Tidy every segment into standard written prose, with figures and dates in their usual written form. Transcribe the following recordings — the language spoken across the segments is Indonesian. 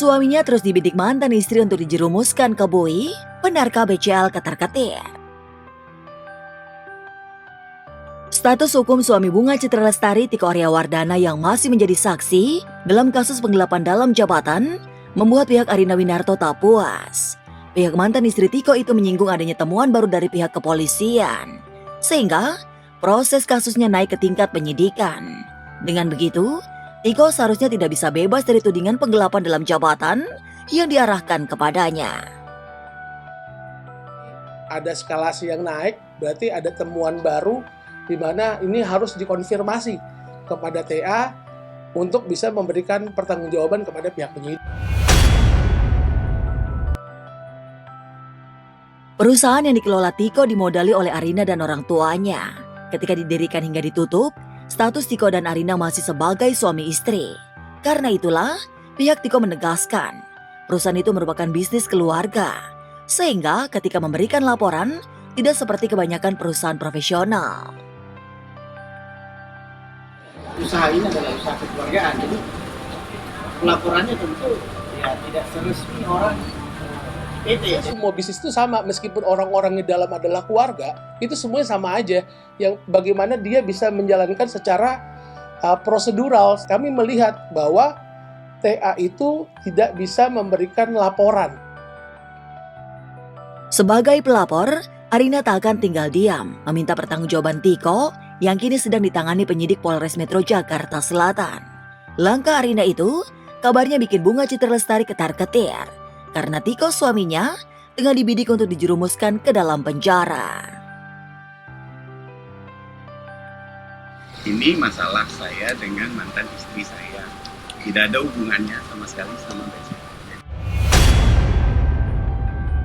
Suaminya terus dibidik mantan istri untuk dijerumuskan ke bui, benarkah BCL ketar-ketir? Status hukum suami Bunga Citra Lestari Tiko Aryawardana yang masih menjadi saksi dalam kasus penggelapan dalam jabatan membuat pihak Arina Winarto tak puas. Pihak mantan istri Tiko itu menyinggung adanya temuan baru dari pihak kepolisian, sehingga proses kasusnya naik ke tingkat penyidikan. Dengan begitu, Tiko seharusnya tidak bisa bebas dari tudingan penggelapan dalam jabatan yang diarahkan kepadanya. Ada eskalasi yang naik, berarti ada temuan baru di mana ini harus dikonfirmasi kepada TA untuk bisa memberikan pertanggungjawaban kepada pihak penyidik. Perusahaan yang dikelola Tiko dimodali oleh Arina dan orang tuanya. Ketika didirikan hingga ditutup, status Tiko dan Arina masih sebagai suami istri. Karena itulah, pihak Tiko menegaskan, perusahaan itu merupakan bisnis keluarga. Sehingga ketika memberikan laporan, tidak seperti kebanyakan perusahaan profesional. Usaha ini adalah usaha kekeluargaan, jadi pelaporannya tentu ya tidak seresmi orang PT. Semua bisnis itu sama, meskipun orang-orang di dalam adalah keluarga, itu semuanya sama aja. Yang bagaimana dia bisa menjalankan secara prosedural. Kami melihat bahwa TA itu tidak bisa memberikan laporan. Sebagai pelapor, Arina tak akan tinggal diam, meminta pertanggungjawaban Tiko yang kini sedang ditangani penyidik Polres Metro Jakarta Selatan. Langkah Arina itu kabarnya bikin Bunga Citra Lestari ketar-ketir karena Tiko suaminya tengah dibidik untuk dijerumuskan ke dalam penjara. Ini masalah saya dengan mantan istri saya. Tidak ada hubungannya sama sekali sama BCL.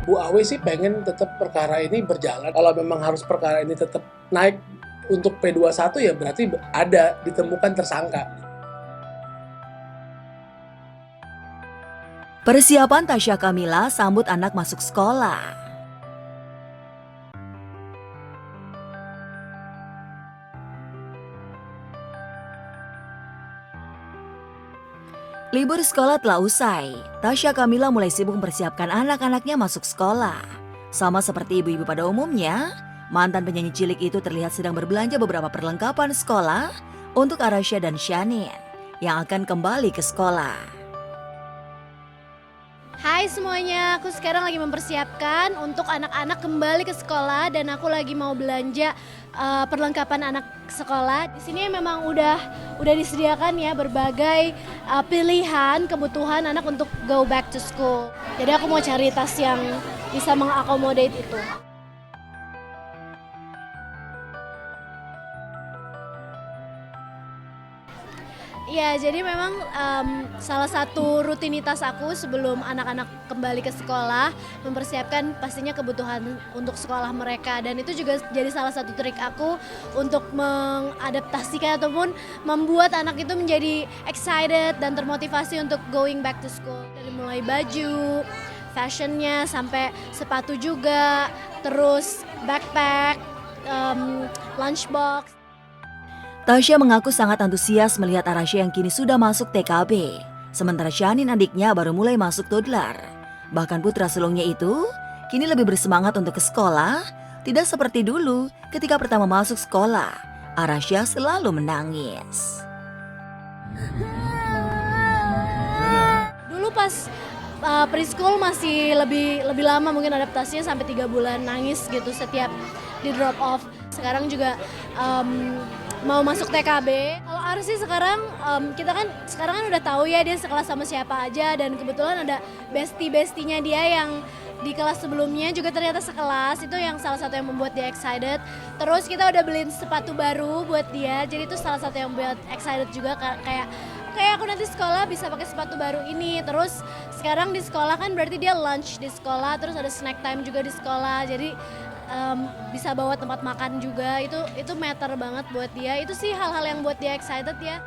Bu Awe sih pengen tetap perkara ini berjalan. Kalau memang harus perkara ini tetap naik untuk P21 ya berarti ada ditemukan tersangka. Persiapan Tasya Kamila sambut anak masuk sekolah. Libur sekolah telah usai. Tasya Kamila mulai sibuk mempersiapkan anak-anaknya masuk sekolah. Sama seperti ibu-ibu pada umumnya, mantan penyanyi cilik itu terlihat sedang berbelanja beberapa perlengkapan sekolah untuk Arasya dan Shanin yang akan kembali ke sekolah. Hai semuanya, aku sekarang lagi mempersiapkan untuk anak-anak kembali ke sekolah dan aku lagi mau belanja perlengkapan anak sekolah. Di sini memang udah disediakan ya berbagai pilihan kebutuhan anak untuk go back to school. Jadi aku mau cari tas yang bisa mengakomodate itu. Ya, jadi memang salah satu rutinitas aku sebelum anak-anak kembali ke sekolah mempersiapkan pastinya kebutuhan untuk sekolah mereka, dan itu juga jadi salah satu trik aku untuk mengadaptasikan ataupun membuat anak itu menjadi excited dan termotivasi untuk going back to school. Dari mulai baju, fashionnya sampai sepatu juga, terus backpack, lunchbox. Tasya mengaku sangat antusias melihat Arasya yang kini sudah masuk TKB. Sementara Shanin adiknya baru mulai masuk toddler. Bahkan putra sulungnya itu kini lebih bersemangat untuk ke sekolah. Tidak seperti dulu ketika pertama masuk sekolah, Arasya selalu menangis. Dulu pas preschool masih lebih lama mungkin adaptasinya sampai 3 bulan, nangis gitu setiap di drop off. Sekarang juga mau masuk TKB. Kalau Arsi sekarang kita kan sekarang udah tahu ya dia sekelas sama siapa aja, dan kebetulan ada bestie-bestinya dia yang di kelas sebelumnya juga ternyata sekelas. Itu yang salah satu yang membuat dia excited. Terus kita udah beliin sepatu baru buat dia. Jadi itu salah satu yang buat excited juga, kayak aku nanti sekolah bisa pakai sepatu baru ini. Terus sekarang di sekolah kan berarti dia lunch di sekolah, terus ada snack time juga di sekolah. Jadi bisa bawa tempat makan juga, itu matter banget buat dia. Itu sih hal-hal yang buat dia excited ya.